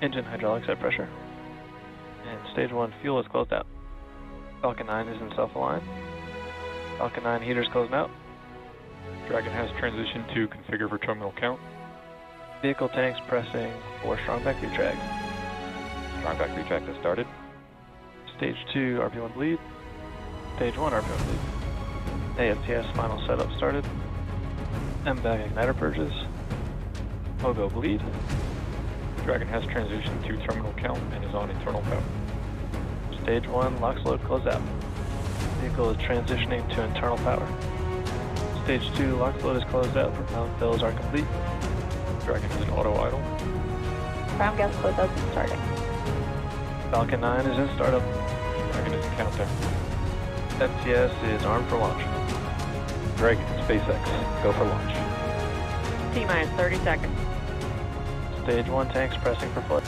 Engine hydraulics at pressure. And stage 1 fuel is closed out. Falcon 9 is in self-align. Falcon 9 heaters closing out. Dragon has transitioned to configure for terminal count. Vehicle tanks pressing for strong back retract. Strong back retract has started. Stage 2 RP1 bleed. Stage 1 RP1 bleed. AFTS final setup started. MVAC igniter purges. Pogo bleed. Dragon has transitioned to terminal count and is on internal power. Stage 1 LOX load closed out. Vehicle is transitioning to internal power. Stage 2 LOX load is closed out. Propellant fills are complete. Dragon is in auto idle. Ground gas closeout is starting. Falcon 9 is in startup. Dragon is in countdown. FTS is armed for launch. Dragon, SpaceX, go for launch. T-minus 30 seconds. Stage 1 tanks pressing for flight.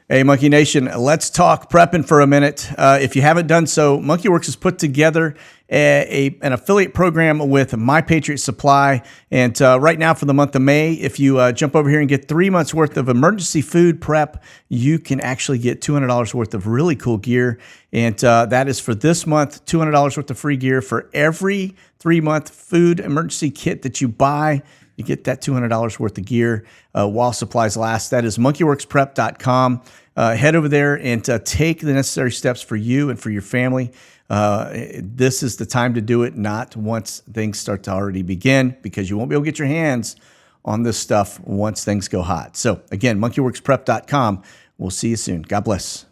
Hey, Monkey Nation, let's talk prepping for a minute. If you haven't done so, Monkey Werx has put together an affiliate program with My Patriot Supply. And right now for the month of May, if you jump over here and get 3 months worth of emergency food prep, you can actually get $200 worth of really cool gear. And that is for this month, $200 worth of free gear for every 3-month food emergency kit that you buy. You get that $200 worth of gear while supplies last. That is monkeywerxprep.com. Head over there and take the necessary steps for you and for your family. This is the time to do it, not once things start to already begin, because you won't be able to get your hands on this stuff once things go hot. So again, monkeywerxprep.com. We'll see you soon. God bless.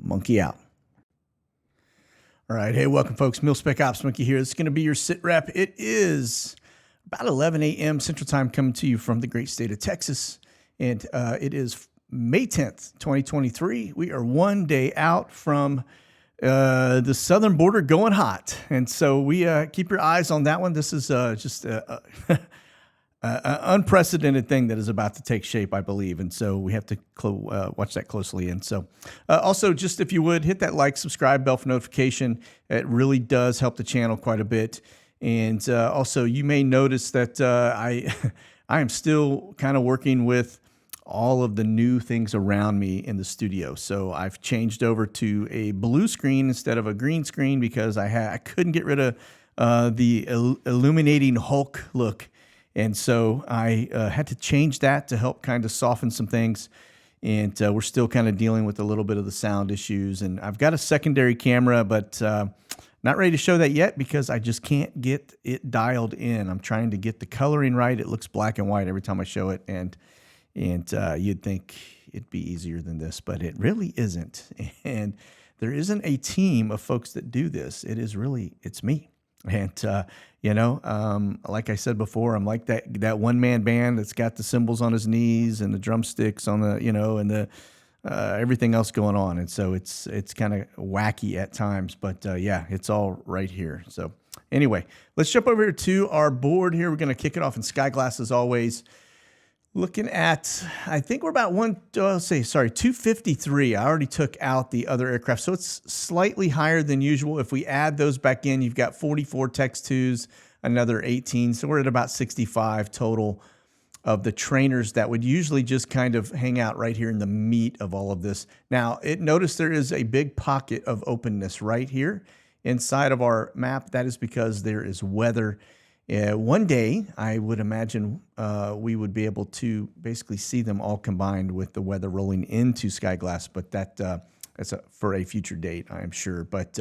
Monkey out. All right. Hey, welcome, folks. Mil Spec Ops Monkey here. It's going to be your SITREP. It is about 11 a.m. Central Time, coming to you from the great state of Texas. And it is May 10th, 2023. We are one day out from the southern border going hot. And so we keep your eyes on that one. This is just an unprecedented thing that is about to take shape, I believe. And so we have to watch that closely. And so also, just if you would, hit that like, subscribe, bell for notification. It really does help the channel quite a bit. And also, you may notice that I am still kind of working with all of the new things around me in the studio. So I've changed over to a blue screen instead of a green screen because I couldn't get rid of the illuminating Hulk look. And so I had to change that to help kind of soften some things. And we're still kind of dealing with a little bit of the sound issues. And I've got a secondary camera, but not ready to show that yet because I just can't get it dialed in. I'm trying to get the coloring right. It looks black and white every time I show it. And you'd think it'd be easier than this, but it really isn't. And there isn't a team of folks that do this. It's me. And, like I said before, I'm like that one-man band that's got the cymbals on his knees and the drumsticks on the, and the everything else going on. And so it's kind of wacky at times, but yeah, it's all right here. So anyway, let's jump over here to our board here. We're going to kick it off in Skyglass as always. Looking at, I think we're about 253. I already took out the other aircraft, so it's slightly higher than usual. If we add those back in, you've got 44 Tex 2s, another 18. So we're at about 65 total of the trainers that would usually just kind of hang out right here in the meat of all of this. Now, notice there is a big pocket of openness right here inside of our map. That is because there is weather. One day, I would imagine we would be able to basically see them all combined with the weather rolling into Skyglass, but that's for a future date, I am sure. But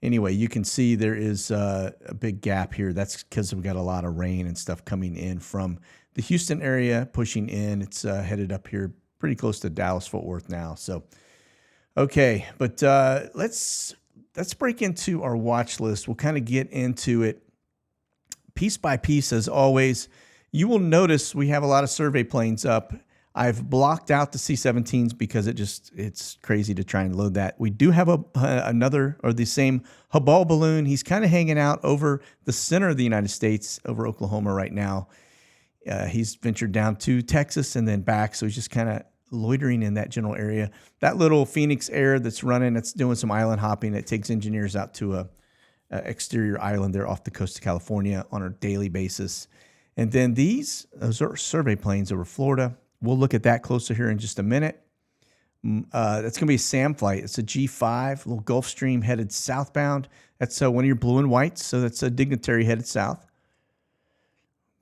anyway, you can see there is a big gap here. That's because we've got a lot of rain and stuff coming in from the Houston area, pushing in. It's headed up here pretty close to Dallas-Fort Worth now. So, okay, but let's break into our watch list. We'll kind of get into it piece by piece, as always. You will notice we have a lot of survey planes up. I've blocked out the C-17s because it's crazy to try and load that. We do have the same Hubble balloon. He's kind of hanging out over the center of the United States, over Oklahoma right now. He's ventured down to Texas and then back, so he's just kind of loitering in that general area. That little Phoenix Air that's running, that's doing some island hopping. It takes engineers out to a exterior island there off the coast of California on a daily basis. And then those are survey planes over Florida. We'll look at that closer here in just a minute. That's going to be a SAM flight. It's a G5, a little Gulfstream headed southbound. That's one of your blue and whites, so that's a Dignitary headed south.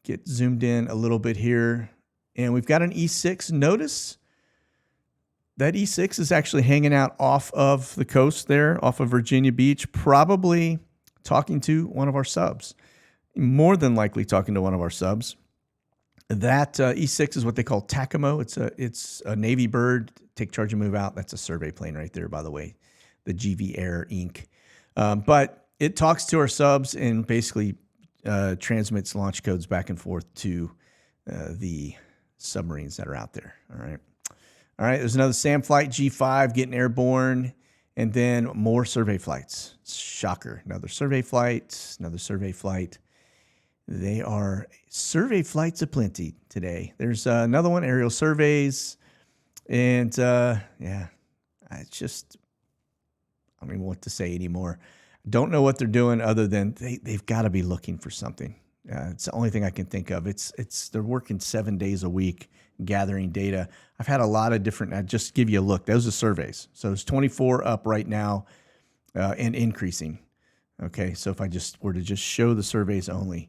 Get zoomed in a little bit here. And we've got an E6. Notice that E6 is actually hanging out off of the coast there, off of Virginia Beach, probably talking to one of our subs. More than likely talking to one of our subs. That E6 is what they call TACAMO. It's a Navy bird. Take charge and move out. That's a survey plane right there, by the way, the GV Air Inc. But it talks to our subs and basically transmits launch codes back and forth to the submarines that are out there. All right. There's another SAM flight, G5, getting airborne, and then more survey flights. Shocker. Another survey flight. They are survey flights aplenty today. There's another one, aerial surveys. And I don't even know what to say anymore. Don't know what they're doing other than they've got to be looking for something. It's the only thing I can think of. They're working 7 days a week gathering data. I've had a lot of different, I'll just give you a look. Those are surveys. So there's 24 up right now and increasing. Okay, so if I were to just show the surveys only,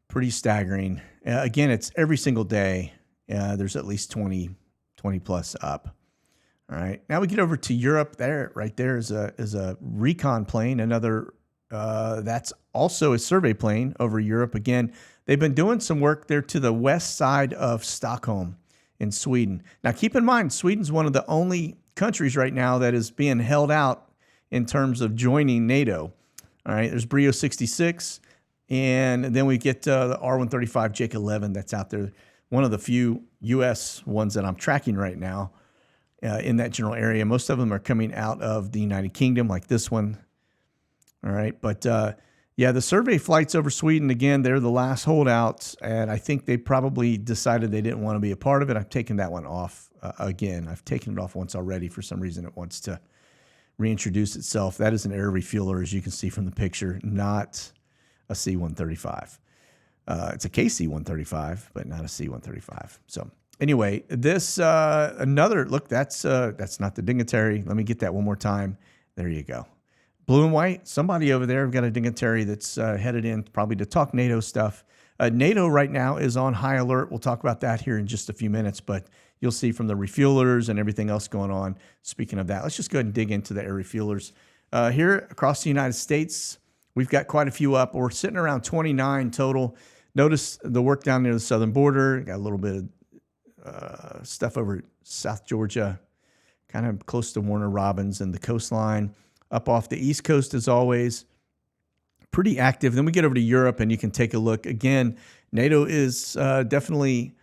pretty staggering. Again, it's every single day. There's at least 20 plus up. All right. Now we get over to Europe. Right there is a recon plane. Another that's also a survey plane over Europe. Again, they've been doing some work there to the west side of Stockholm in Sweden. Now keep in mind, Sweden's one of the only countries right now that is being held out in terms of joining NATO. All right. There's Brio 66. And then we get the R135 Jake 11 that's out there. One of the few U.S. ones that I'm tracking right now in that general area. Most of them are coming out of the United Kingdom, like this one. All right. But, the survey flights over Sweden, again, they're the last holdouts. And I think they probably decided they didn't want to be a part of it. I've taken that one off again. I've taken it off once already. For some reason, it wants to reintroduce itself. That is an air refueler, as you can see from the picture, not a C-135. It's a KC-135, but not a C-135. So anyway, this another look. That's not the Dignitary. Let me get that one more time. There you go. Blue and white. Somebody over there. We've got a Dignitary that's headed in probably to talk NATO stuff. NATO right now is on high alert. We'll talk about that here in just a few minutes, but you'll see from the refuelers and everything else going on. Speaking of that, let's just go ahead and dig into the air refuelers. Here across the United States, we've got quite a few up. We're sitting around 29 total. Notice the work down near the southern border. Got a little bit of stuff over South Georgia, kind of close to Warner Robins and the coastline. Up off the East Coast, as always, pretty active. Then we get over to Europe, and you can take a look. Again, NATO is definitely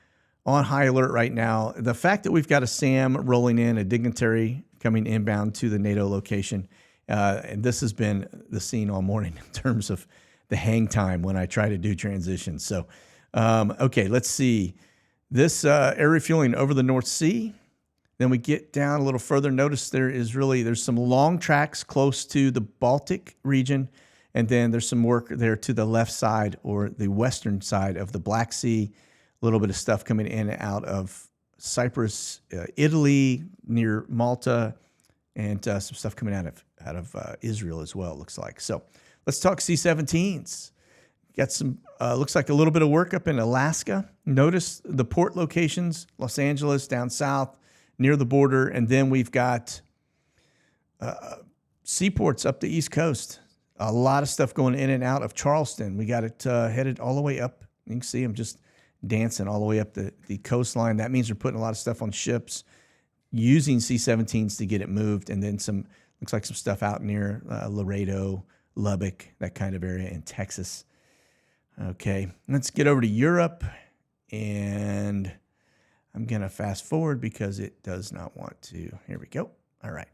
on high alert right now. The fact that we've got a SAM rolling in, a Dignitary coming inbound to the NATO location, and this has been the scene all morning in terms of the hang time when I try to do transitions. So, okay, let's see. This air refueling over the North Sea. Then we get down a little further. Notice there's some long tracks close to the Baltic region. And then there's some work there to the left side or the western side of the Black Sea. A little bit of stuff coming in and out of Cyprus, Italy, near Malta, and some stuff coming out of Israel as well, it looks like. So let's talk C-17s. Got some, looks like a little bit of work up in Alaska. Notice the port locations, Los Angeles down south, near the border. And then we've got seaports up the East Coast. A lot of stuff going in and out of Charleston. We got it headed all the way up. You can see them just dancing all the way up the coastline. That means we're putting a lot of stuff on ships, using C-17s to get it moved. And then looks like some stuff out near Laredo, Lubbock, that kind of area in Texas. Okay, let's get over to Europe. And I'm going to fast forward because it does not want to. Here we go. All right.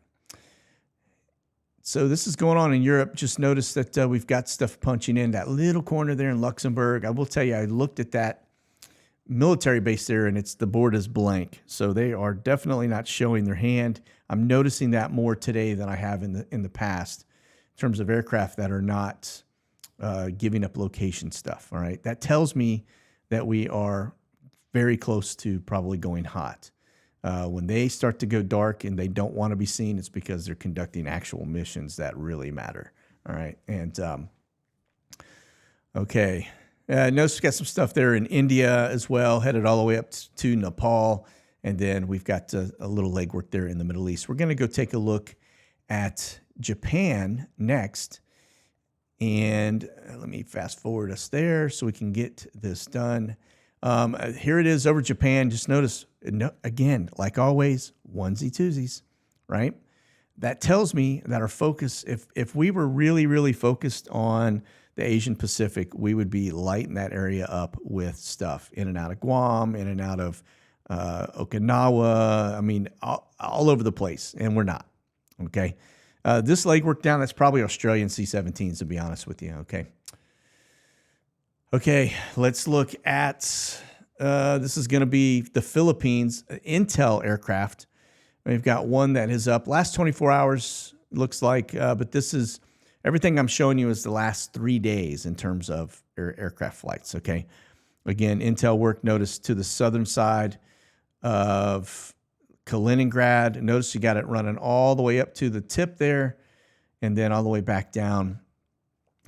So this is going on in Europe. Just notice that we've got stuff punching in that little corner there in Luxembourg. I will tell you, I looked at that military base there, and the board is blank. So they are definitely not showing their hand. I'm noticing that more today than I have in the past in terms of aircraft that are not giving up location stuff. All right. That tells me that we are very close to probably going hot. When they start to go dark and they don't want to be seen, it's because they're conducting actual missions that really matter. All right. And, okay. Notice we've got some stuff there in India as well, headed all the way up to Nepal. And then we've got a little legwork there in the Middle East. We're going to go take a look at Japan next. And let me fast forward us there so we can get this done. Here it is over Japan. Just notice, again, like always, onesie twosies, right? That tells me that our focus, if we were really, really focused on the Asian Pacific, we would be lighting that area up with stuff in and out of Guam, in and out of Okinawa. I mean, all over the place, and we're not. Okay. This legwork down, that's probably Australian C-17s, to be honest with you. Okay. Okay, let's look at, this is going to be the Philippines Intel aircraft. We've got one that is up last 24 hours, looks like, but this is, everything I'm showing you is the last 3 days in terms of aircraft flights, okay? Again, Intel work, notice to the southern side of Kaliningrad. Notice you got it running all the way up to the tip there and then all the way back down.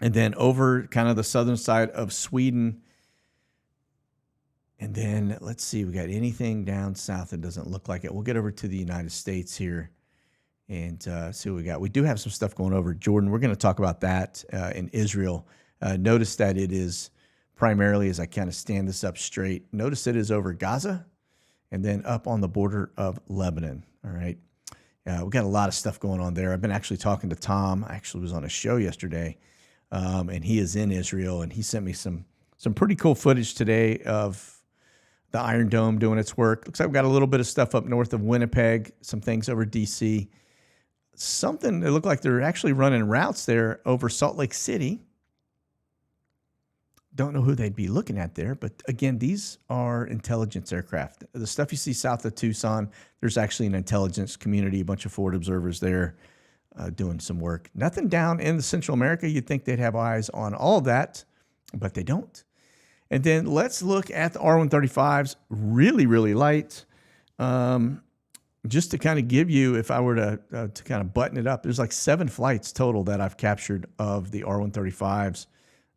And then over kind of the southern side of Sweden. And then let's see, we got anything down south that doesn't look like it. We'll get over to the United States here and see what we got. We do have some stuff going over Jordan. We're going to talk about that in Israel. Notice that it is primarily, as I kind of stand this up straight, notice it is over Gaza and then up on the border of Lebanon. All right. We've got a lot of stuff going on there. I've been actually talking to Tom. I actually was on a show yesterday. And he is in Israel, and he sent me some pretty cool footage today of the Iron Dome doing its work. Looks like we've got a little bit of stuff up north of Winnipeg, some things over D.C. Something that looked like they're actually running routes there over Salt Lake City. Don't know who they'd be looking at there, but again, these are intelligence aircraft. The stuff you see south of Tucson, there's actually an intelligence community, a bunch of forward observers there. Doing some work. Nothing down in the Central America. You'd think they'd have eyes on all of that, but they don't. And then let's look at the R-135s. Really, really light. Just to kind of give you, if I were to kind of button it up, there's like 7 flights total that I've captured of the R-135s.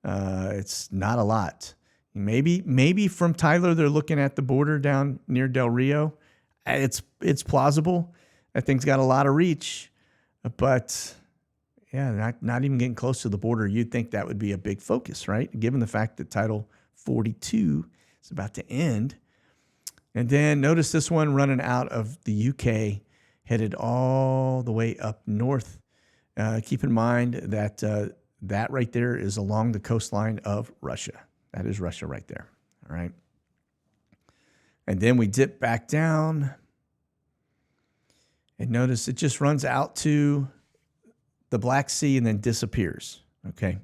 It's not a lot. Maybe from Tyler, they're looking at the border down near Del Rio. It's plausible. That thing's got a lot of reach. But, yeah, not even getting close to the border. You'd think that would be a big focus, right? Given the fact that Title 42 is about to end. And then notice this one running out of the UK, headed all the way up north. Keep in mind that that right there is along the coastline of Russia. That is Russia right there, all right? And then we dip back down. And notice it just runs out to the Black Sea and then disappears, okay?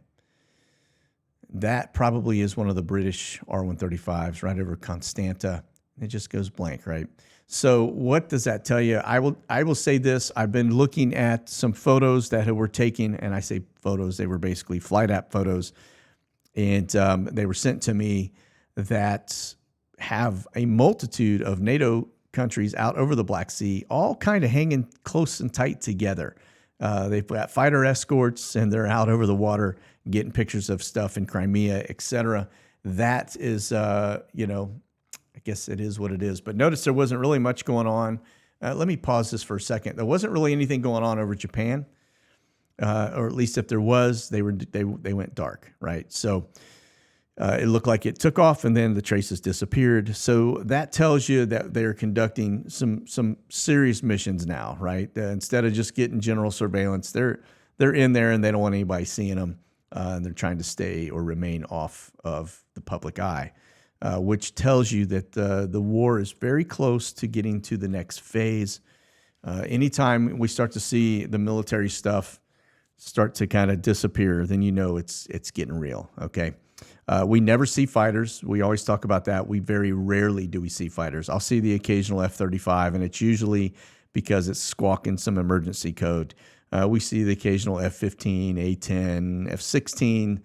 That probably is one of the British R-135s right over Constanta. It just goes blank, right? So what does that tell you? I will say this. I've been looking at some photos that were taken, and I say photos, they were basically flight app photos, and they were sent to me that have a multitude of NATO countries out over the Black Sea, all kind of hanging close and tight together. They've got fighter escorts, and they're out over the water getting pictures of stuff in Crimea, etc. That is, I guess it is what it is. But notice there wasn't really much going on. Let me pause this for a second. There wasn't really anything going on over Japan, or at least if there was, they went dark, right? So it looked like it took off, and then the traces disappeared. So that tells you that they're conducting some serious missions now, right? Instead of just getting general surveillance, they're in there and they don't want anybody seeing them. And they're trying to stay or remain off of the public eye. which tells you that the war is very close to getting to the next phase. Anytime we start to see the military stuff start to kind of disappear, then you know it's getting real, okay? We never see fighters. We always talk about that. We very rarely do we see fighters. I'll see the occasional F-35, and it's usually because it's squawking some emergency code. We see the occasional F-15, A-10, F-16,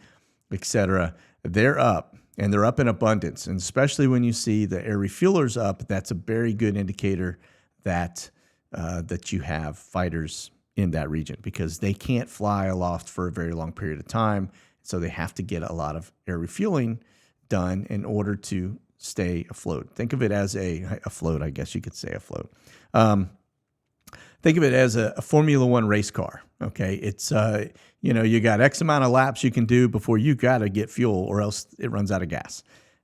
etc. They're up, and they're up in abundance. And especially when you see the air refuelers up, that's a very good indicator that that you have fighters in that region, because they can't fly aloft for a very long period of time. So they have to get a lot of air refueling done in order to stay afloat. Think of it as afloat, I guess you could say afloat. Think of it as a Formula One race car. Okay, it's you got X amount of laps you can do before you got to get fuel, or else it runs out of gas.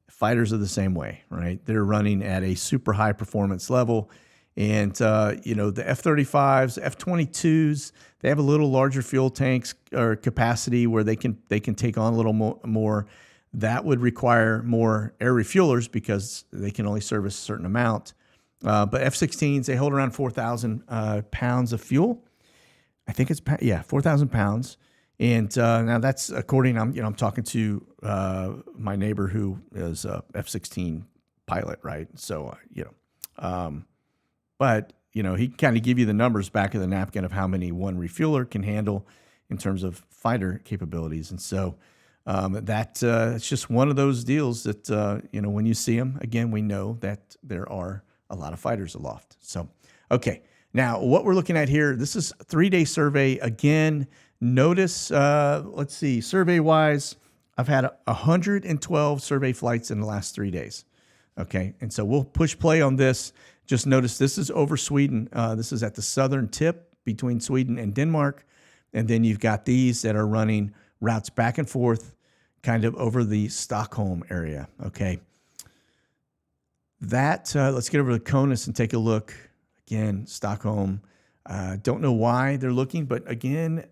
Fighters are the same way, right? They're running at a super high performance level, and the F-35s, F-22s, they have a little larger fuel tanks or capacity where they can take on a little more. That would require more air refuelers because they can only service a certain amount. But F-16s, they hold around 4,000 pounds of fuel. I think it's 4,000 pounds. And now that's according. I'm talking to my neighbor who is a F-16 pilot, right? So but he can kind of give you the numbers back of the napkin of how many one refueler can handle in terms of fighter capabilities. And so it's just one of those deals that when you see them again, we know that there are a lot of fighters aloft. So, okay. Now, what we're looking at here, this is a 3-day survey. Again, notice, let's see, survey-wise, I've had 112 survey flights in the last 3 days. Okay, and so we'll push play on this. Just notice this is over Sweden. This is at the southern tip between Sweden and Denmark. And then you've got these that are running routes back and forth kind of over the Stockholm area, okay? Let's get over to CONUS and take a look. Again, Stockholm. Don't know why they're looking, but again,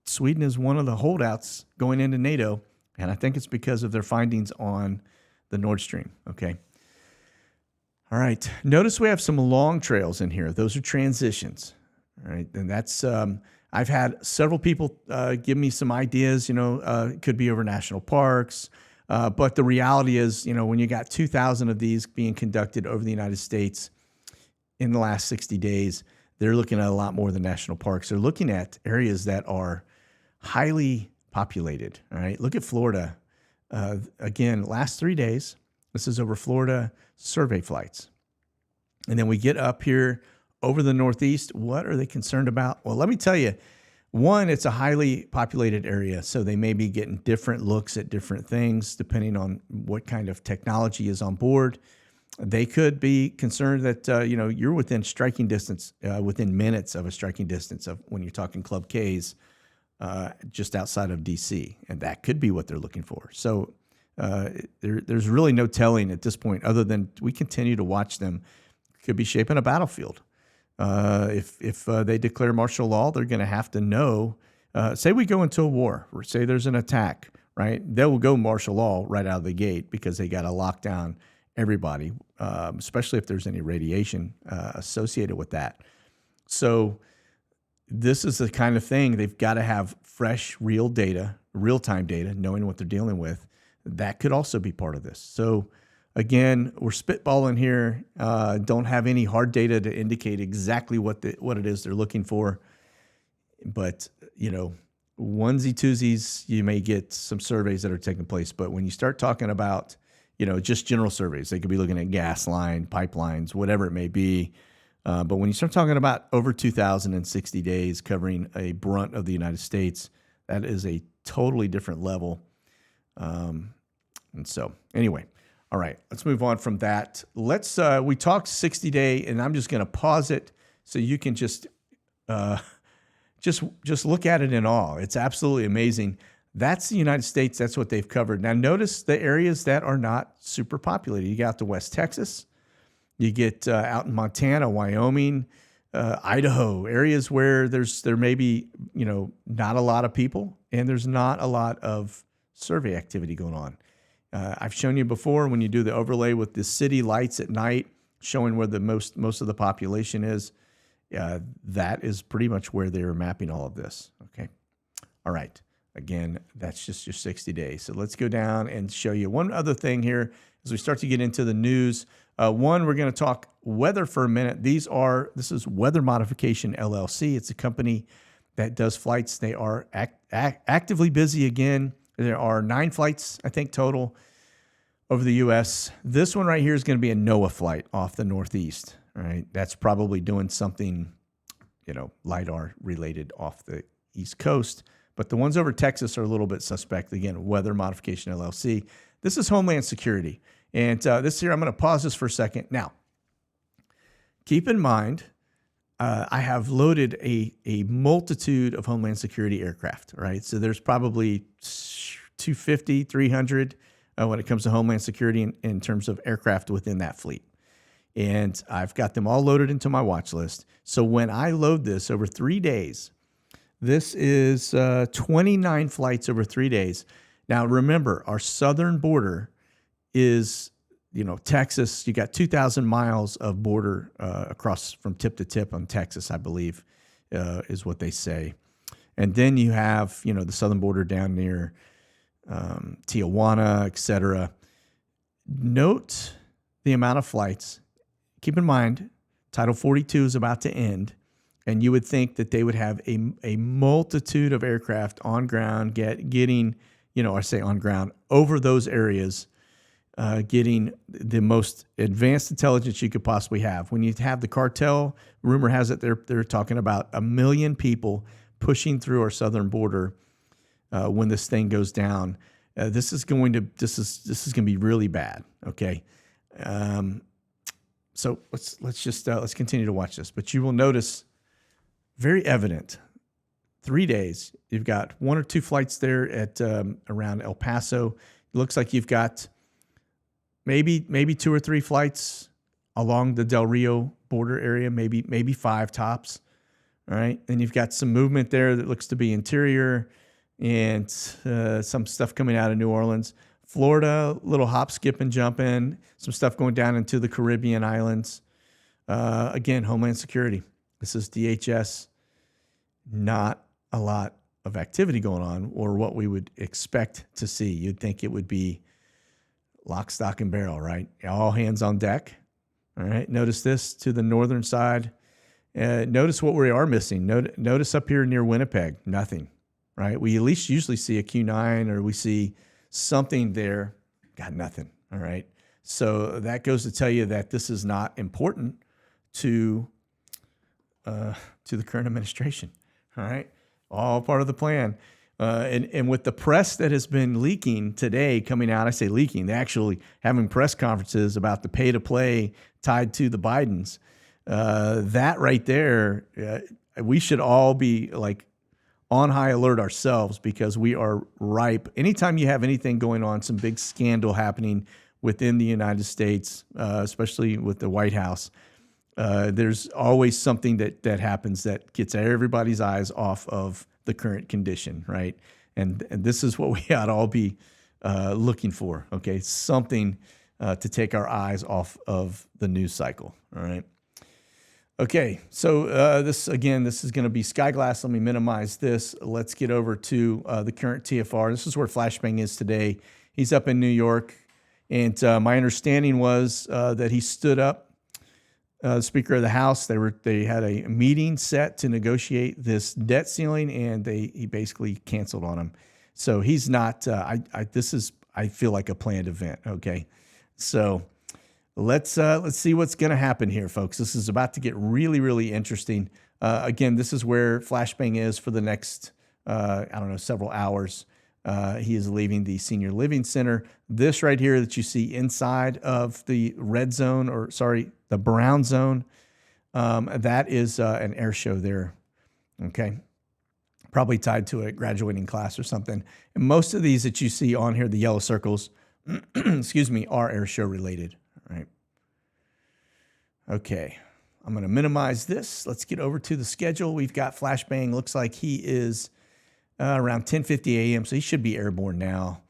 Sweden is one of the holdouts going into NATO, and I think it's because of their findings on the Nord Stream, okay? All right, notice we have some long trails in here. Those are transitions, all right? And that's, I've had several people give me some ideas, it could be over national parks, but the reality is, when you got 2,000 of these being conducted over the United States in the last 60 days, they're looking at a lot more than national parks. They're looking at areas that are highly populated, all right? Look at Florida. Again, last 3 days, this is over Florida survey flights. And then we get up here over the Northeast. What are they concerned about? Well, let me tell you, one, it's a highly populated area, so they may be getting different looks at different things depending on what kind of technology is on board. They could be concerned that, you're within striking distance, within minutes of a striking distance of when you're talking Club Ks, just outside of D.C., and that could be what they're looking for. So there's really no telling at this point other than we continue to watch them. Could be shaping a battlefield. If they declare martial law, they're going to have to know, say we go into a war, or say there's an attack, right? They will go martial law right out of the gate because they got to lock down everybody, especially if there's any radiation associated with that. So this is the kind of thing they've got to have fresh, real data, real-time data, knowing what they're dealing with. That could also be part of this. So again, we're spitballing here. Don't have any hard data to indicate exactly what it is they're looking for. But, onesie twosies, you may get some surveys that are taking place. But when you start talking about, just general surveys, they could be looking at gas line, pipelines, whatever it may be. But when you start talking about over 2,060 days covering a brunt of the United States, that is a totally different level. And so anyway, all right, let's move on from that. We talked 60-day, and I'm just going to pause it so you can just look at it in awe. It's absolutely amazing. That's the United States. That's what they've covered. Now, notice the areas that are not super populated. You got the West Texas. You get out in Montana, Wyoming, Idaho, areas where there may be, not a lot of people, and there's not a lot of survey activity going on. I've shown you before when you do the overlay with the city lights at night, showing where the most of the population is. That is pretty much where they're mapping all of this. Okay. All right. Again, that's just your 60 days. So let's go down and show you one other thing here as we start to get into the news. One, we're going to talk weather for a minute. This is Weather Modification LLC. It's a company that does flights. They are actively busy again. There are 9 flights, I think, total over the U.S. This one right here is going to be a NOAA flight off the Northeast. All right, that's probably doing something, LIDAR related off the East Coast. But the ones over Texas are a little bit suspect. Again, Weather Modification LLC. This is Homeland Security. And this here, I'm going to pause this for a second. Now, keep in mind, I have loaded a multitude of Homeland Security aircraft, right? So there's probably 250, 300 when it comes to Homeland Security in terms of aircraft within that fleet. And I've got them all loaded into my watch list. So when I load this over 3 days, this is 29 flights over 3 days. Now, remember, our southern border is, Texas. You got 2,000 miles of border across from tip to tip on Texas, I believe, is what they say. And then you have, the southern border down near Tijuana, etc. Note the amount of flights. Keep in mind, Title 42 is about to end, and you would think that they would have a multitude of aircraft on ground getting, on ground over those areas, getting the most advanced intelligence you could possibly have. When you have the cartel, rumor has it they're talking about 1 million people pushing through our southern border when this thing goes down. This is going to be really bad. Okay. So let's continue to watch this. But you will notice, very evident, 3 days. You've got 1 or 2 flights there at around El Paso. It looks like you've got maybe 2 or 3 flights along the Del Rio border area, maybe 5 tops. All right, and you've got some movement there that looks to be interior, and some stuff coming out of New Orleans. Florida, little hop, skip, and jump in. Some stuff going down into the Caribbean islands. Again, Homeland Security. This is DHS. Not a lot of activity going on, or what we would expect to see. You'd think it would be lock, stock, and barrel, right? All hands on deck. All right. Notice this to the northern side. Notice what we are missing. Notice up here near Winnipeg, nothing, right? We at least usually see a Q9, or we see something there. Got nothing. All right. So that goes to tell you that this is not important to the current administration. All right. All part of the plan. And with the press that has been leaking today coming out, I say leaking, they're actually having press conferences about the pay to play tied to the Bidens. That right there, we should all be like on high alert ourselves, because we are ripe. Anytime you have anything going on, some big scandal happening within the United States, especially with the White House, there's always something that happens that gets everybody's eyes off of the current condition, right? And this is what we ought to all be looking for, okay? Something to take our eyes off of the news cycle, all right? Okay, so this is going to be Skyglass. Let me minimize this. Let's get over to the current TFR. This is where Flashbang is today. He's up in New York, and my understanding was that he stood up, Speaker of the House. They had a meeting set to negotiate this debt ceiling, and he basically canceled on him. So he's not. I feel like a planned event. Okay, so. Let's see what's going to happen here, folks. This is about to get really, really interesting. Again, this is where Flashbang is for the next, several hours. He is leaving the Senior Living Center. This right here that you see inside of the red zone, the brown zone, that is an air show there. Okay. Probably tied to a graduating class or something. And most of these that you see on here, the yellow circles, are air show related. Right. Okay. I'm going to minimize this. Let's get over to the schedule. We've got Flashbang. Looks like he is around 10:50 a.m., so he should be airborne now.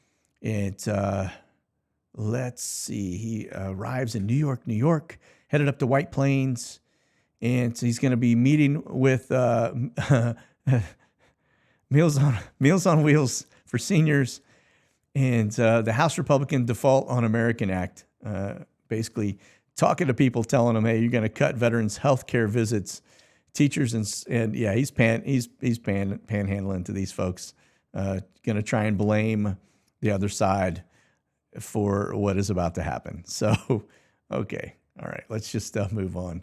let's see. He arrives in New York, headed up to White Plains, and so he's going to be meeting with Meals on Wheels for seniors and the House Republican Default on American Act, basically talking to people, telling them, hey, you're going to cut veterans' health care visits, teachers, and yeah, he's panhandling to these folks, going to try and blame the other side for what is about to happen. So, okay, all right, let's just move on.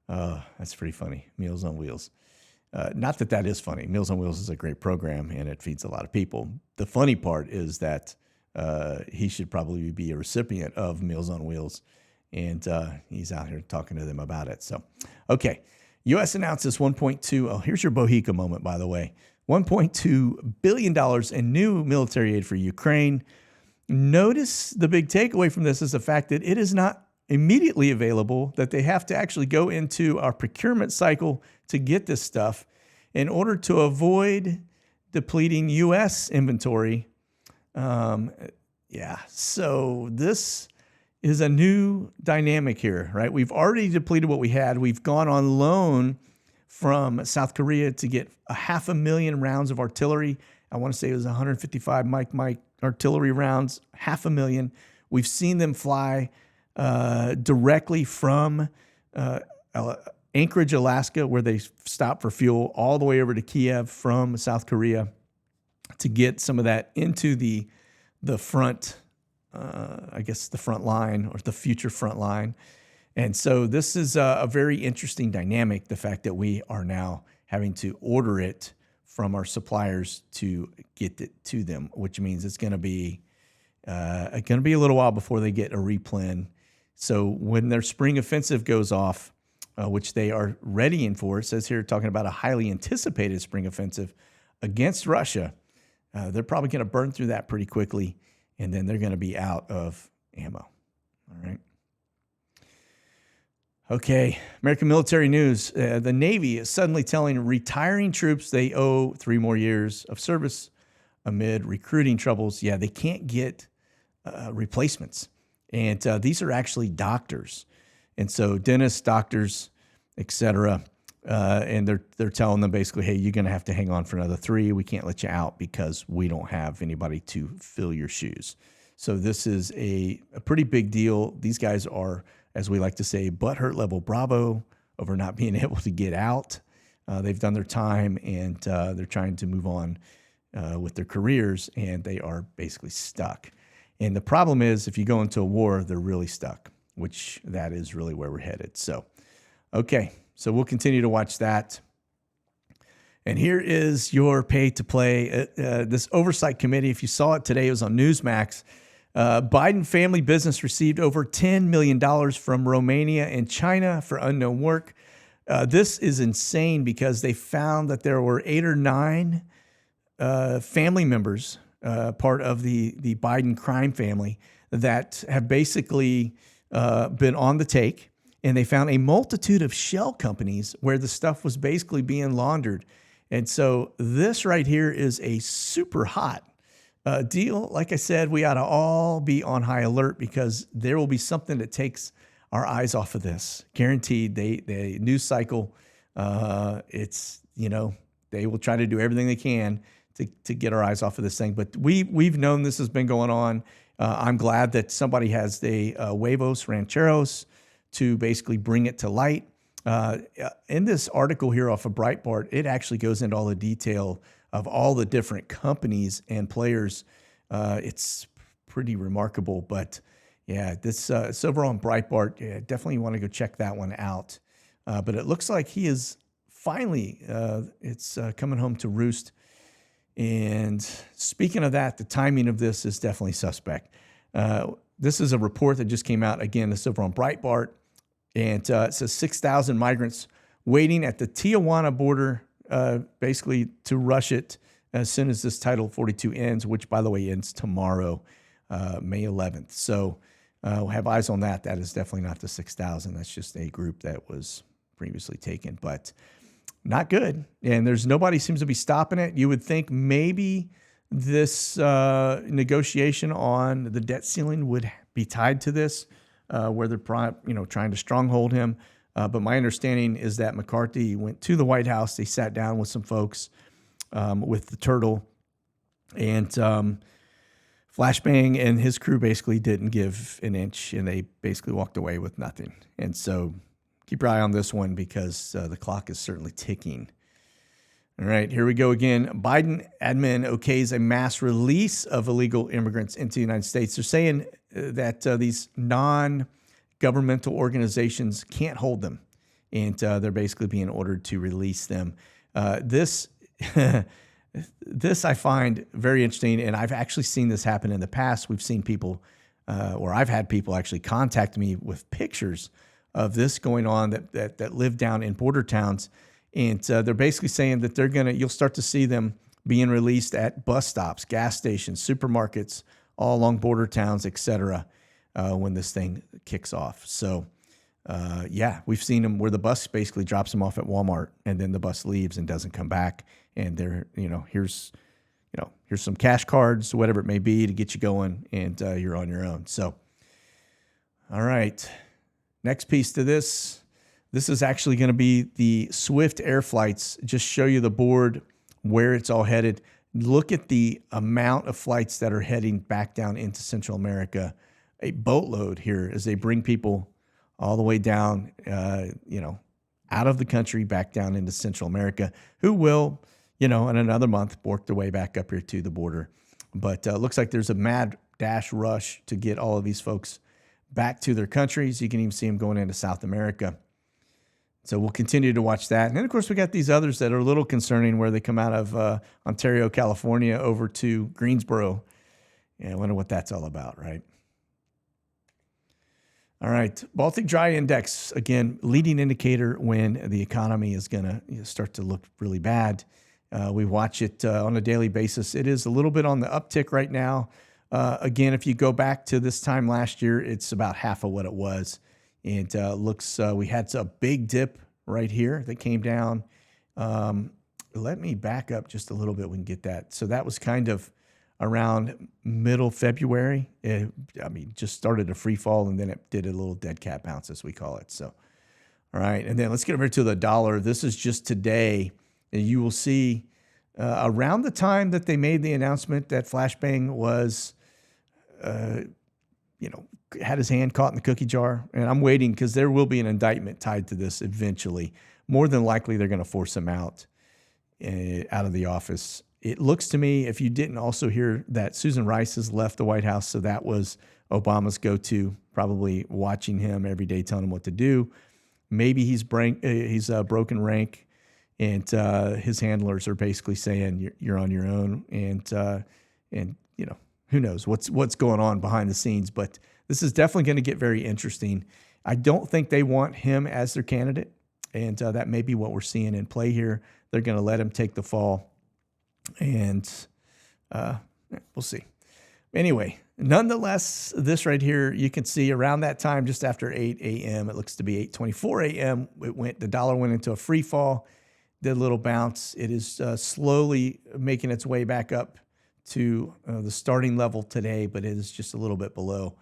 That's pretty funny. Meals on Wheels. Not that that is funny. Meals on Wheels is a great program, and it feeds a lot of people. The funny part is that he should probably be a recipient of Meals on Wheels, and he's out here talking to them about it. So, okay. U.S. announces 1.2. Oh, here's your Bohica moment, by the way. $1.2 billion in new military aid for Ukraine. Notice the big takeaway from this is the fact that it is not immediately available, that they have to actually go into our procurement cycle to get this stuff in order to avoid depleting U.S. inventory. So this is a new dynamic here, right? We've already depleted what we had. We've gone on loan from South Korea to get 500,000 rounds of artillery. I want to say it was 155 Mike artillery rounds, 500,000. We've seen them fly directly from Anchorage, Alaska, where they stop for fuel, all the way over to Kiev from South Korea to get some of that into the front, the front line or the future front line. And so this is a very interesting dynamic, the fact that we are now having to order it from our suppliers to get it to them, which means it's going to be a little while before they get a replen. So when their spring offensive goes off, which they are readying for, it says here talking about a highly anticipated spring offensive against Russia, they're probably going to burn through that pretty quickly, and then they're going to be out of ammo. All right. Okay, American military news. The Navy is suddenly telling retiring troops they owe 3 more years of service amid recruiting troubles. Yeah, they can't get replacements. And these are actually doctors. And so dentists, doctors, et cetera, and they're telling them basically, hey, you're going to have to hang on for another 3. We can't let you out because we don't have anybody to fill your shoes. So this is a pretty big deal. These guys are, as we like to say, butthurt level bravo over not being able to get out. They've done their time, and they're trying to move on with their careers, and they are basically stuck. And the problem is, if you go into a war, they're really stuck, which that is really where we're headed. So, okay, so we'll continue to watch that. And here is your pay to play. This oversight committee, if you saw it today, it was on Newsmax. Biden family business received over $10 million from Romania and China for unknown work. This is insane because they found that there were 8 or 9 family members, part of the Biden crime family, that have basically been on the take. And they found a multitude of shell companies where the stuff was basically being laundered. And so this right here is a super hot deal. Like I said, we ought to all be on high alert because there will be something that takes our eyes off of this. Guaranteed. The news cycle, they will try to do everything they can to get our eyes off of this thing. But we've known this has been going on. I'm glad that somebody has the huevos rancheros to basically bring it to light. In this article here off of Breitbart, it actually goes into all the detail of all the different companies and players. It's pretty remarkable. But yeah, this it's over on Breitbart. Yeah, definitely want to go check that one out. But it looks like he is finally, it's coming home to roost. And speaking of that, the timing of this is definitely suspect. This is a report that just came out. Again, this is over on Breitbart. And it says 6,000 migrants waiting at the Tijuana border, basically to rush it as soon as this Title 42 ends, which, by the way, ends tomorrow, May 11th. So we'll have eyes on that. That is definitely not the 6,000. That's just a group that was previously taken, but not good. And there's nobody seems to be stopping it. You would think maybe this negotiation on the debt ceiling would be tied to this, where they're trying to stronghold him. But my understanding is that McCarthy went to the White House. They sat down with some folks, with the Turtle, and Flashbang and his crew basically didn't give an inch, and they basically walked away with nothing. And so keep your eye on this one, because the clock is certainly ticking. All right, here we go again. Biden admin okays a mass release of illegal immigrants into the United States. They're saying that these non-governmental organizations can't hold them, and they're basically being ordered to release them. This I find very interesting, and I've actually seen this happen in the past. We've seen people, or I've had people actually contact me with pictures of this going on that live down in border towns. And they're basically saying that you'll start to see them being released at bus stops, gas stations, supermarkets, all along border towns, etc., when this thing kicks off. So, we've seen them where the bus basically drops them off at Walmart, and then the bus leaves and doesn't come back. And here's some cash cards, whatever it may be, to get you going, and you're on your own. So, all right, next piece to this. This is actually going to be the Swift air flights. Just show you the board, where it's all headed. Look at the amount of flights that are heading back down into Central America. A boatload here as they bring people all the way down, out of the country back down into Central America, who will, in another month, work their way back up here to the border. But looks like there's a mad dash rush to get all of these folks back to their countries. You can even see them going into South America. So we'll continue to watch that. And then, of course, we got these others that are a little concerning, where they come out of Ontario, California, over to Greensboro. Yeah, I wonder what that's all about, right? All right, Baltic Dry Index, again, leading indicator when the economy is going to start to look really bad. We watch it on a daily basis. It is a little bit on the uptick right now. Again, if you go back to this time last year, it's about half of what it was. And we had a big dip right here that came down. Let me back up just a little bit. We can get that. So that was kind of around middle February. Just started a free fall, and then it did a little dead cat bounce, as we call it. So, all right. And then let's get over to the dollar. This is just today. And you will see around the time that they made the announcement that Flashbang was, had his hand caught in the cookie jar. And I'm waiting, because there will be an indictment tied to this eventually. More than likely, they're going to force him out of the office. It looks to me, if you didn't also hear, that Susan Rice has left the White House. So that was Obama's go-to, probably watching him every day, telling him what to do. Maybe he's broken rank, and his handlers are basically saying you're on your own. And who knows what's going on behind the scenes, but this is definitely going to get very interesting. I don't think they want him as their candidate, and that may be what we're seeing in play here. They're going to let him take the fall, and we'll see. Anyway, nonetheless, this right here, you can see around that time, just after 8 a.m., it looks to be 8:24 a.m., the dollar went into a free fall, did a little bounce. It is slowly making its way back up to the starting level today, but it is just a little bit below.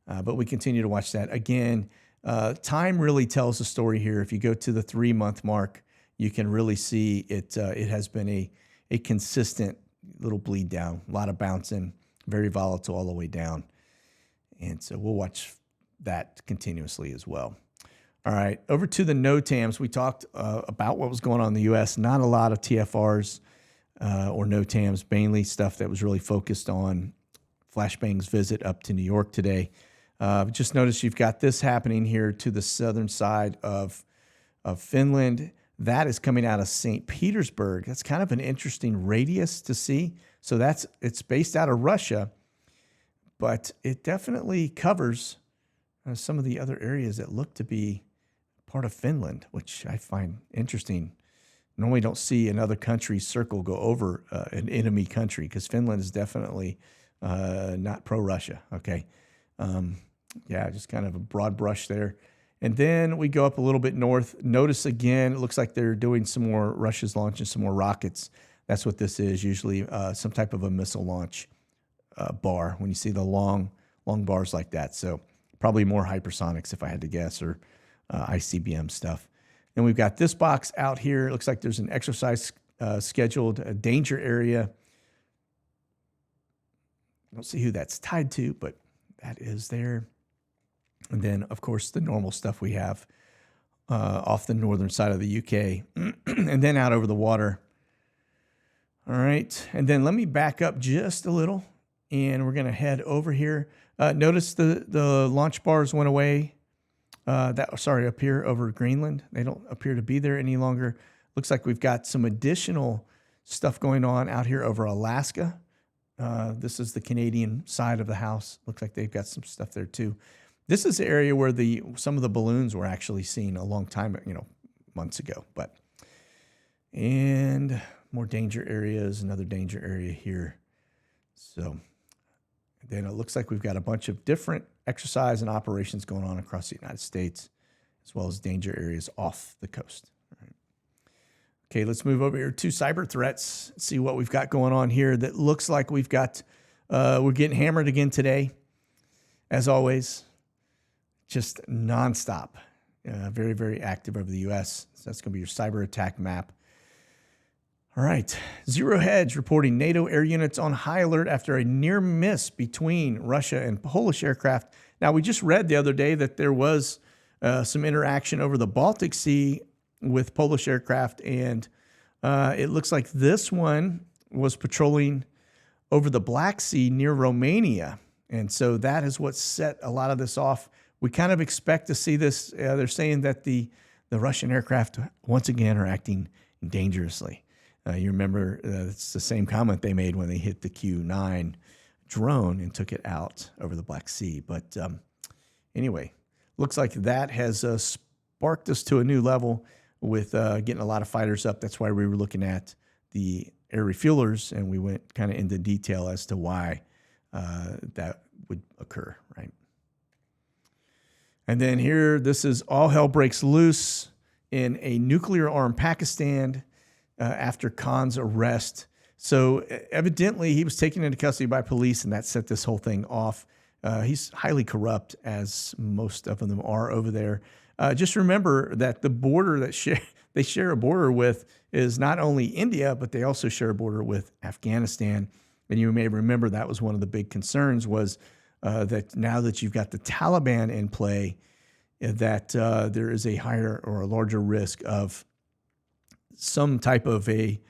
But we continue to watch that. Again, time really tells a story here. If you go to the 3-month mark, you can really see it. It has been a consistent little bleed down, a lot of bouncing, very volatile all the way down. And so we'll watch that continuously as well. All right, over to the NOTAMs. We talked about what was going on in the U.S. Not a lot of TFRs or NOTAMs, mainly stuff that was really focused on Flashbang's visit up to New York today. Just notice you've got this happening here to the southern side of Finland. That is coming out of St. Petersburg. That's kind of an interesting radius to see. So it's based out of Russia, but it definitely covers some of the other areas that look to be part of Finland, which I find interesting. Normally don't see another country's circle go over an enemy country, because Finland is definitely not pro-Russia, okay? Just kind of a broad brush there. And then we go up a little bit north. Notice again, it looks like they're doing some more, Russia's launching some more rockets. That's what this is, usually some type of a missile launch bar. When you see the long long bars like that. So probably more hypersonics if I had to guess, or ICBM stuff. And we've got this box out here. It looks like there's an exercise scheduled, a danger area. I don't see who that's tied to, but that is there. And then, of course, the normal stuff we have off the northern side of the UK, and then out over the water. All right, and then let me back up just a little, and we're going to head over here. Notice the launch bars went away. Up here over Greenland. They don't appear to be there any longer. Looks like we've got some additional stuff going on out here over Alaska. This is the Canadian side of the house. Looks like they've got some stuff there too. This is the area where some of the balloons were actually seen a long time, months ago. And more danger areas, another danger area here. So then it looks like we've got a bunch of different exercise and operations going on across the United States, as well as danger areas off the coast. All right. Okay, let's move over here to cyber threats, see what we've got going on here. That looks like we're getting hammered again today, as always. Just nonstop. Very, very active over the U.S. So that's going to be your cyber attack map. All right. Zero Hedge reporting NATO air units on high alert after a near miss between Russia and Polish aircraft. Now, we just read the other day that there was some interaction over the Baltic Sea with Polish aircraft, and it looks like this one was patrolling over the Black Sea near Romania. And so that is what set a lot of this off. We kind of expect to see this. They're saying that the Russian aircraft, once again, are acting dangerously. You remember it's the same comment they made when they hit the Q-9 drone and took it out over the Black Sea. But anyway, looks like that has sparked us to a new level with getting a lot of fighters up. That's why we were looking at the air refuelers, and we went kind of into detail as to why that would occur, right? And then here, this is all hell breaks loose in a nuclear-armed Pakistan after Khan's arrest. So evidently, he was taken into custody by police, and that set this whole thing off. He's highly corrupt, as most of them are over there. Just remember that the border that they share a border with is not only India, but they also share a border with Afghanistan. And you may remember that was one of the big concerns was that now that you've got the Taliban in play, that there is a higher or a larger risk of some type of a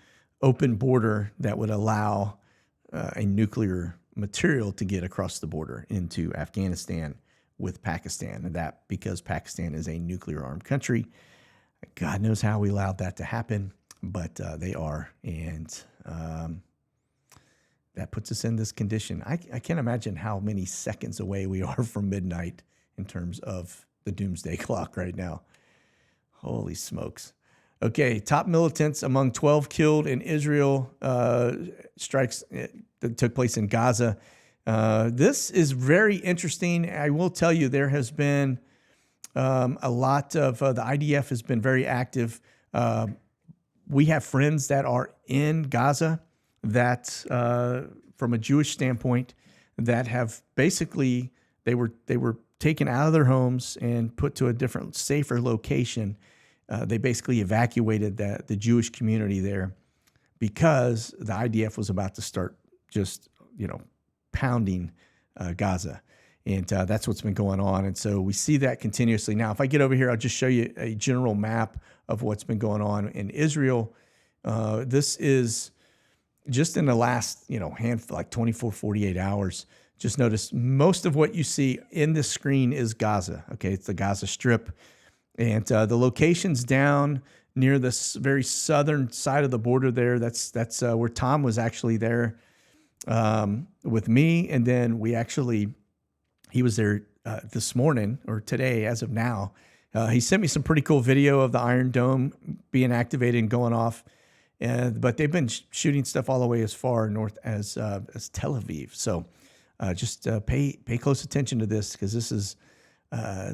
open border that would allow a nuclear material to get across the border into Afghanistan with Pakistan. And that because Pakistan is a nuclear armed country. God knows how we allowed that to happen, but they are. And that puts us in this condition. I can't imagine how many seconds away we are from midnight in terms of the doomsday clock right now. Holy smokes. Okay, top militants among 12 killed in Israel strikes that took place in Gaza. This is very interesting. I will tell you, there has been a lot of the IDF has been very active. We have friends that are in Gaza that, from a Jewish standpoint, that have basically they were taken out of their homes and put to a different, safer location. They basically evacuated the Jewish community there because the IDF was about to start just, pounding Gaza. And that's what's been going on. And so we see that continuously. Now, if I get over here, I'll just show you a general map of what's been going on in Israel. This is just in the last, handful, like 24, 48 hours. Just notice most of what you see in this screen is Gaza. Okay, it's the Gaza Strip. And the location's down near the very southern side of the border there. That's where Tom was actually there with me. And then he was there this morning or today as of now. He sent me some pretty cool video of the Iron Dome being activated and going off. But they've been shooting stuff all the way as far north as Tel Aviv. So just pay close attention to this because this is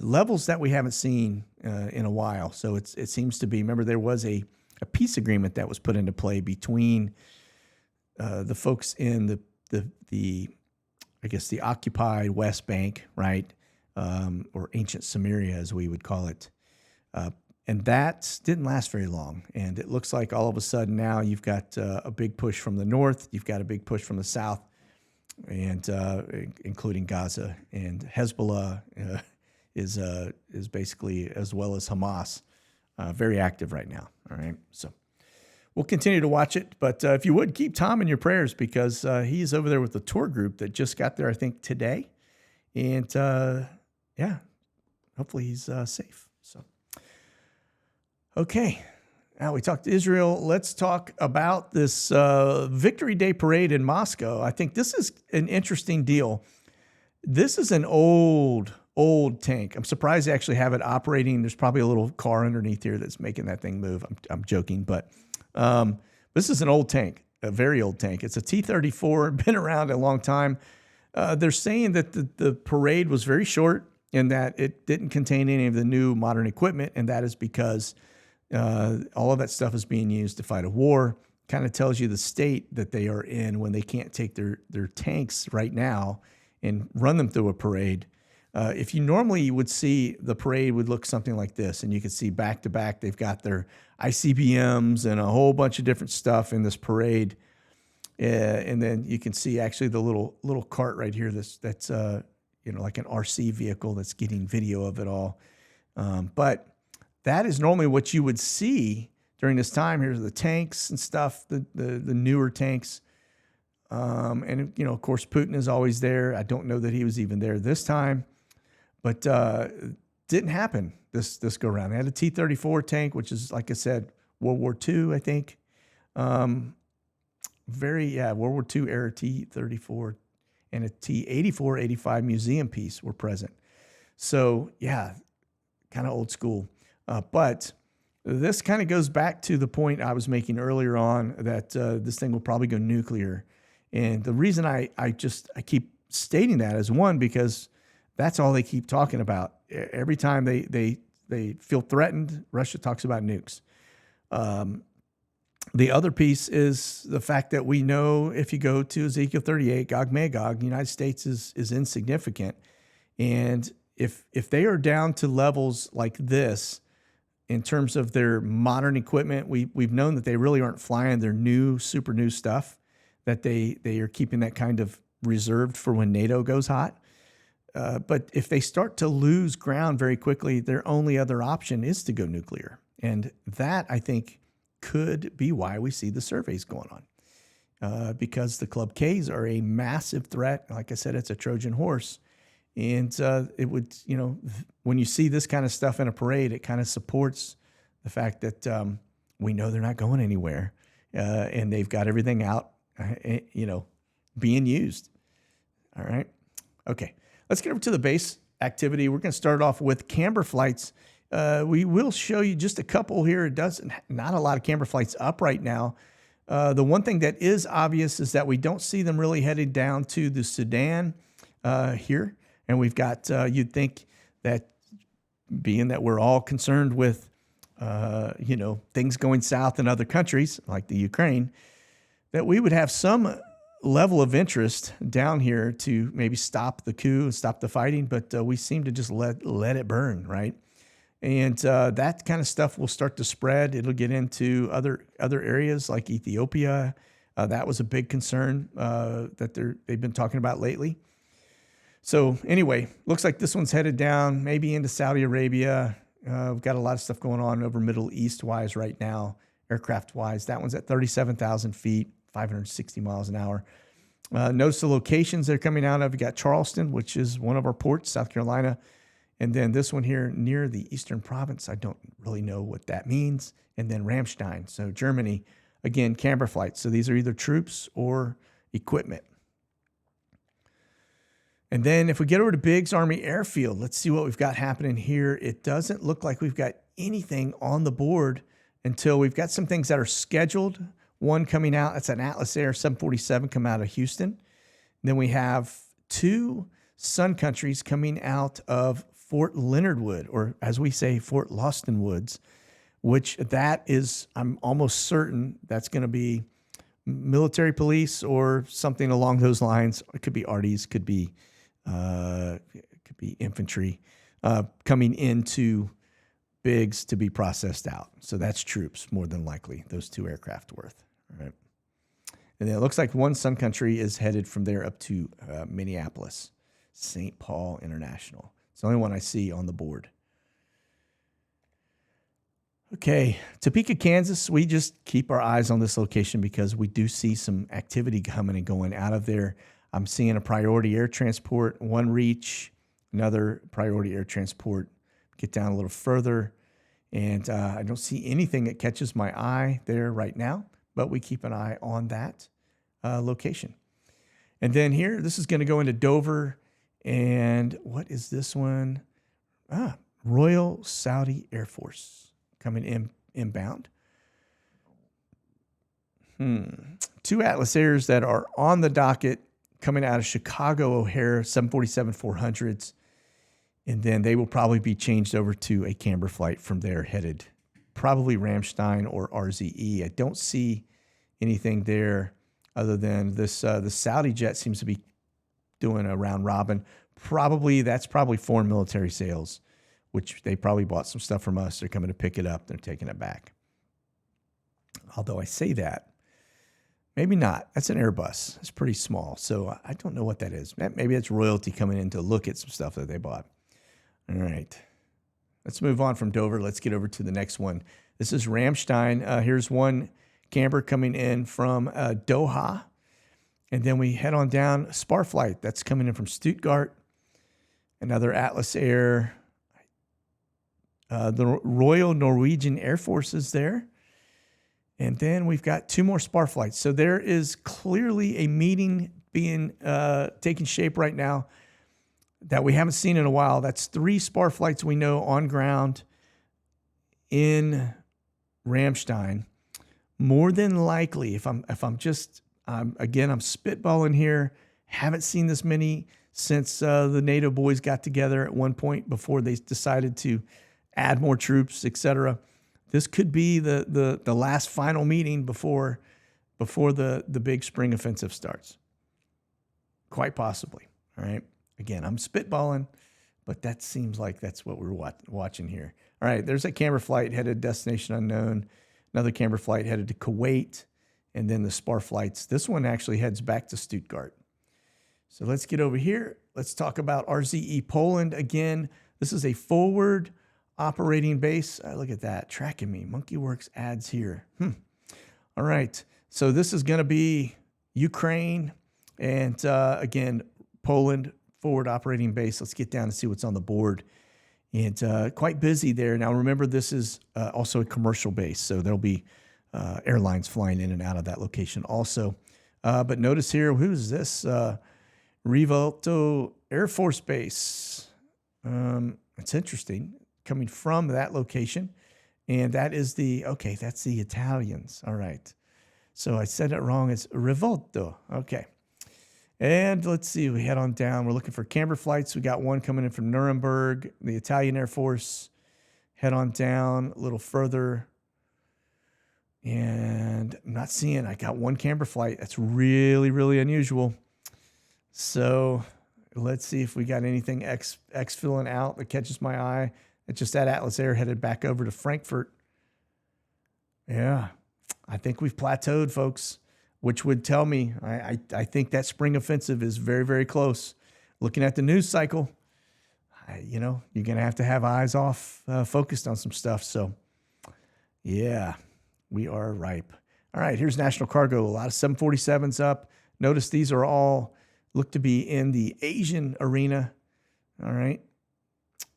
levels that we haven't seen in a while. So it seems to be, remember there was a peace agreement that was put into play between the folks in the I guess, the occupied West Bank, right? Or ancient Samaria, as we would call it. And that didn't last very long. And it looks like all of a sudden now you've got a big push from the north, you've got a big push from the south, and including Gaza. And Hezbollah is basically, as well as Hamas, very active right now. All right, so we'll continue to watch it. But if you would, keep Tom in your prayers, because he's over there with the tour group that just got there, I think, today. And yeah, hopefully he's safe. So, okay. Now we talked to Israel. Let's talk about this Victory Day parade in Moscow. I think this is an interesting deal. This is an old tank. I'm surprised they actually have it operating. There's probably a little car underneath here that's making that thing move. I'm joking, but this is an old tank, a very old tank. It's a T-34, been around a long time. They're saying that the parade was very short and that it didn't contain any of the new modern equipment, and that is because all of that stuff is being used to fight a war. Kind of tells you the state that they are in when they can't take their tanks right now and run them through a parade. If you normally would see the parade would look something like this, and you can see back to back, they've got their ICBMs and a whole bunch of different stuff in this parade. And then you can see actually the little cart right here that's like an RC vehicle that's getting video of it all. But that is normally what you would see during this time. Here's the tanks and stuff, the newer tanks. And, of course, Putin is always there. I don't know that he was even there this time, but didn't happen this go around. They had a T-34 tank, which is, like I said, World War II, I think. World War II era T-34 and a T-84, 85 museum piece were present. So, yeah, kind of old school. But this kind of goes back to the point I was making earlier on that this thing will probably go nuclear. And the reason I keep stating that is, one, because that's all they keep talking about. Every time they feel threatened, Russia talks about nukes. The other piece is the fact that we know if you go to Ezekiel 38, Gog Magog, the United States is insignificant. And if they are down to levels like this in terms of their modern equipment, we've known that they really aren't flying their super new stuff, that they are keeping that kind of reserved for when NATO goes hot. But if they start to lose ground very quickly, their only other option is to go nuclear. And that, I think, could be why we see the surveys going on. Because the Club Ks are a massive threat. Like I said, it's a Trojan horse. And it would, when you see this kind of stuff in a parade, it kind of supports the fact that we know they're not going anywhere. And they've got everything out, being used. All right. Okay. Let's get over to the base activity. We're going to start off with Camber Flights. We will show you just a couple here. Not a lot of Camber Flights up right now. The one thing that is obvious is that we don't see them really headed down to the Sudan here. And we've got, you'd think that being that we're all concerned with, things going south in other countries like the Ukraine, that we would have some level of interest down here to maybe stop the coup and stop the fighting, but we seem to just let it burn, right? And that kind of stuff will start to spread. It'll get into other areas like Ethiopia. That was a big concern that they've been talking about lately. So anyway, looks like this one's headed down, maybe into Saudi Arabia. We've got a lot of stuff going on over Middle East-wise right now, aircraft-wise. That one's at 37,000 feet, 560 miles an hour. Notice the locations they're coming out of. You got Charleston, which is one of our ports, South Carolina. And then this one here near the Eastern Province, I don't really know what that means. And then Ramstein, so Germany. Again, Camber Flights. So these are either troops or equipment. And then if we get over to Biggs Army Airfield, let's see what we've got happening here. It doesn't look like we've got anything on the board until we've got some things that are scheduled. One coming out, that's an Atlas Air 747 coming out of Houston. And then we have two Sun Countries coming out of Fort Leonard Wood, or as we say, Fort Loston Woods, which that is, I'm almost certain that's going to be military police or something along those lines. It could be arties, could be infantry coming into Biggs to be processed out. So that's troops, more than likely, those 2 aircraft worth. All right. And then it looks like one Sun Country is headed from there up to Minneapolis, St. Paul International. It's the only one I see on the board. Okay, Topeka, Kansas, we just keep our eyes on this location because we do see some activity coming and going out of there. I'm seeing a priority air transport, one reach, another priority air transport. Get down a little further, and I don't see anything that catches my eye there right now, but we keep an eye on that location. And then here, this is going to go into Dover, and what is this one? Royal Saudi Air Force coming inbound. 2 Atlas Airs that are on the docket coming out of Chicago O'Hare 747-400s. And then they will probably be changed over to a Camber flight from there, headed probably Ramstein or RZE. I don't see anything there other than this. The Saudi jet seems to be doing a round robin. That's probably foreign military sales, which they probably bought some stuff from us. They're coming to pick it up. They're taking it back. Although I say that, maybe not. That's an Airbus. It's pretty small. So I don't know what that is. Maybe it's royalty coming in to look at some stuff that they bought. All right. Let's move on from Dover. Let's get over to the next one. This is Ramstein. Here's one Camber coming in from Doha. And then we head on down Spar flight. That's coming in from Stuttgart. Another Atlas Air. The Royal Norwegian Air Force is there. And then we've got 2 more Spar flights. So there is clearly a meeting being taking shape right now that we haven't seen in a while. That's 3 Spar flights we know on ground in Ramstein. More than likely, if I'm spitballing here, haven't seen this many since the NATO boys got together at one point before they decided to add more troops, etc. This could be the last final meeting before the big spring offensive starts. Quite possibly. All right. Again, I'm spitballing, but that seems like that's what we're watching here. All right, there's a Camber flight headed destination unknown. Another Camber flight headed to Kuwait, and then the Spar flights. This one actually heads back to Stuttgart. So let's get over here. Let's talk about RZE Poland again. This is a forward operating base. Look at that, tracking me. Monkey Werx adds here. All right, so this is going to be Ukraine, and again, Poland. Forward operating base. Let's get down and see what's on the board. And quite busy there. Now, remember, this is also a commercial base, so there'll be airlines flying in and out of that location also. But notice here, who's this? Rivalto Air Force Base. It's interesting, coming from that location. And that is that's the Italians. All right. So I said it wrong. It's Rivalto. Okay. And let's see, we head on down. We're looking for Camber flights. We got one coming in from Nuremberg, the Italian Air Force. Head on down a little further. And I'm not seeing, I got one Camber flight. That's really, really unusual. So let's see if we got anything X filling out that catches my eye. It's just that Atlas Air headed back over to Frankfurt. Yeah, I think we've plateaued, folks. Which would tell me I think that spring offensive is very, very close. Looking at the news cycle, you're going to have eyes off, focused on some stuff. So, yeah, we are ripe. All right, here's National Cargo. A lot of 747s up. Notice these are all look to be in the Asian arena. All right.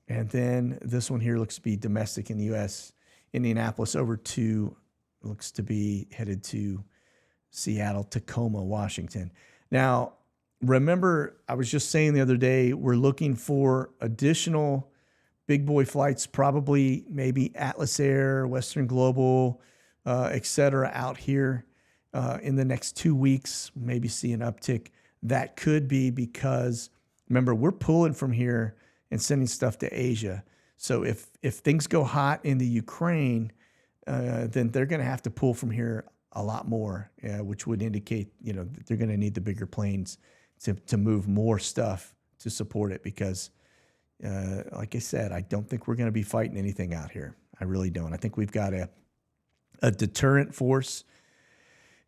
And then this one here looks to be domestic in the U.S. Indianapolis looks to be headed to Seattle, Tacoma, Washington. Now, remember, I was just saying the other day, we're looking for additional big boy flights, probably maybe Atlas Air, Western Global, et cetera, out here in the next 2 weeks, maybe see an uptick. That could be because, remember, we're pulling from here and sending stuff to Asia. So if things go hot in the Ukraine, then they're going to have to pull from here a lot more, which would indicate, that they're going to need the bigger planes to move more stuff to support it because, like I said, I don't think we're going to be fighting anything out here. I really don't. I think we've got a deterrent force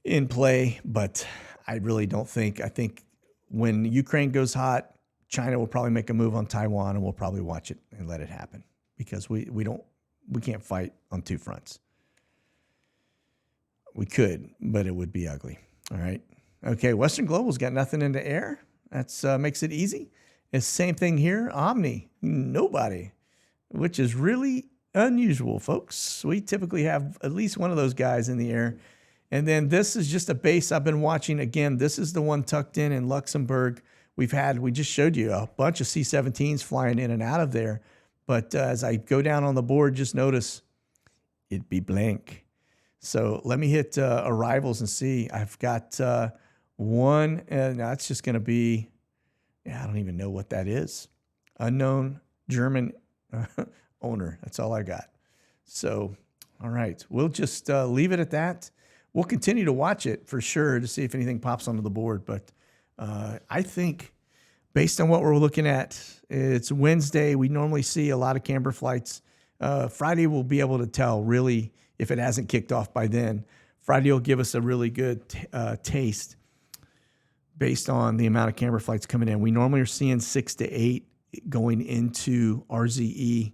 in play, but I really don't think. I think when Ukraine goes hot, China will probably make a move on Taiwan, and we'll probably watch it and let it happen because we can't fight on two fronts. We could, but it would be ugly. All right. Okay. Western Global's got nothing in the air. That's makes it easy. It's the same thing here. Omni, nobody, which is really unusual, folks. We typically have at least one of those guys in the air. And then this is just a base I've been watching. Again, this is the one tucked in Luxembourg. We just showed you a bunch of C-17s flying in and out of there. But as I go down on the board, just notice it'd be blank. So let me hit arrivals and see. I've got one, and that's just going to be, I don't even know what that is. Unknown German owner. That's all I got. So, all right. We'll just leave it at that. We'll continue to watch it for sure to see if anything pops onto the board. But I think based on what we're looking at, it's Wednesday. We normally see a lot of Camber flights. Friday we'll be able to tell really if it hasn't kicked off by then. Friday will give us a really good taste based on the amount of Camber flights coming in. We normally are seeing 6 to 8 going into RZE.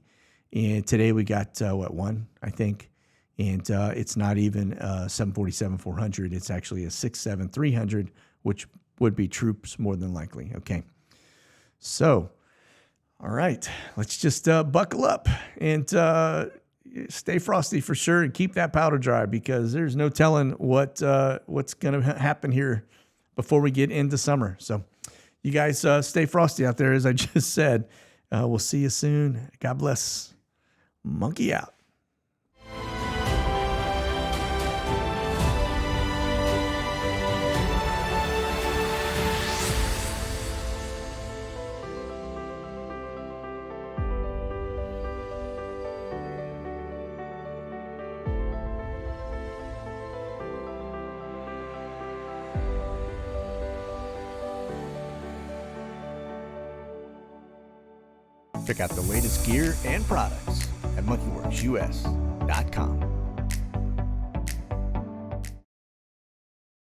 And today we got, one, I think. And it's not even a 747-400. It's actually a 67-300, which would be troops more than likely. Okay. So, all right. Let's just buckle up and stay frosty for sure and keep that powder dry because there's no telling what's going to happen here before we get into summer. So you guys stay frosty out there, as I just said. We'll see you soon. God bless. Monkey out. Check out the latest gear and products at monkeyworxus.com.